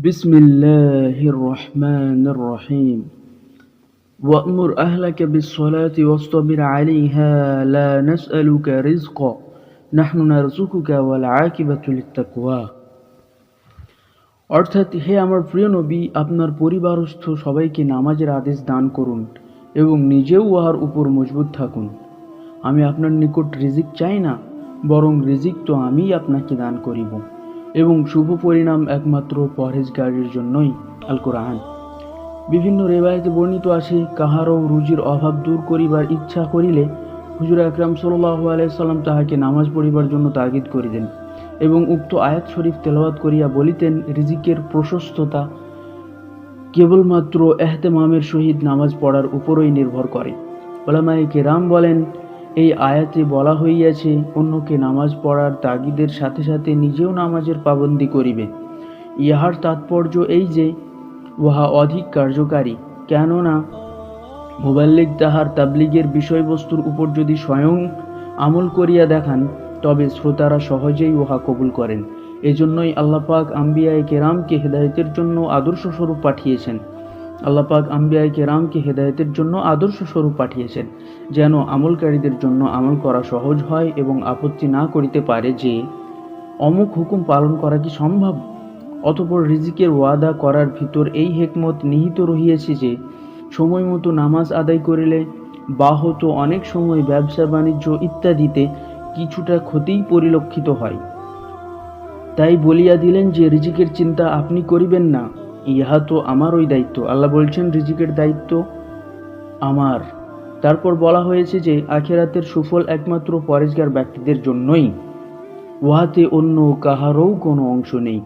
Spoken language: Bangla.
بسم الله الرحمن الرحيم وأمر أهلك بالصلاة واصطبر عليها لا نسألك رزقا نحن نرزقك والعاقبة للتقوى। অর্থাৎ, হে আমার প্রিয় নবী, আপনার পরিবারস্থ সবাইকে নামাজের আদেশ দান করুন এবং নিজেও উহার উপর মজবুত থাকুন। আমি আপনার নিকট রিজিক চাই না, বরং রিজিক তো আমিই আপনাকে দান করিব, এবং শুভ পরিণাম একমাত্র পরহেজগারের জন্যই। আল কোরআন। বিভিন্ন রেওয়ায়েতে বর্ণিত আছে, কাহারও রুজির অভাব দূর করিবার ইচ্ছা করিলে হুজুর আকরাম সাল্লাল্লাহু আলাইহি সাল্লাম তাহাকে নামাজ পড়িবার জন্য তাগিদ করিতেন এবং উক্ত আয়াত শরীফ তেলাওয়াত করিয়া বলিতেন, রিজিকের প্রশস্ততা কেবলমাত্র এহতেমামের সহিত নামাজ পড়ার উপরই নির্ভর করে। উলামায়ে কেরাম বলেন, এই আয়াতে বলা হইয়াছে অন্যকে নামাজ পড়ার তাগিদের সাথে সাথে নিজেও নামাজের পাবন্দি করিবে। ইহার তাৎপর্য এই যে, উহা অধিক কার্যকারী, কেননা মুবাল্লিগ তাহার তাবলীগের বিষয়বস্তুর উপর যদি স্বয়ং আমল করিয়া দেখান, তবে শ্রোতারা সহজেই উহা কবুল করেন। এজন্যই আল্লাহ পাক আম্বিয়ায়ে কেরামকে হেদায়েতের জন্য আদর্শস্বরূপ পাঠিয়েছেন, যেন আমলকারীদের জন্য আমল করা সহজ হয় এবং আপত্তি না করিতে পারে যে অমুক হুকুম পালন করা কি সম্ভব। অতঃপর রিজিকের ওয়াদা করার ভিতর এই হিকমত নিহিত রহিয়াছে যে, সময় মতো নামাজ আদায় করিলে বাহত অনেক সময় ব্যবসা বাণিজ্য ইত্যাদিতে কিছুটা ক্ষতিই পরিলক্ষিত হয়। তাই বলিয়া দিলেন যে, রিজিকের চিন্তা আপনি করিবেন না, ইহা তো আমারই দায়িত্ব। আল্লাহ বলছেন, রিজিকের দায়িত্ব আমার। তারপর বলা হয়েছে যে, আখিরাতের সুফল একমাত্র পরহেজগার ব্যক্তিদের জন্যই, উহাতে অন্য কাহারও কোনো অংশ নেই।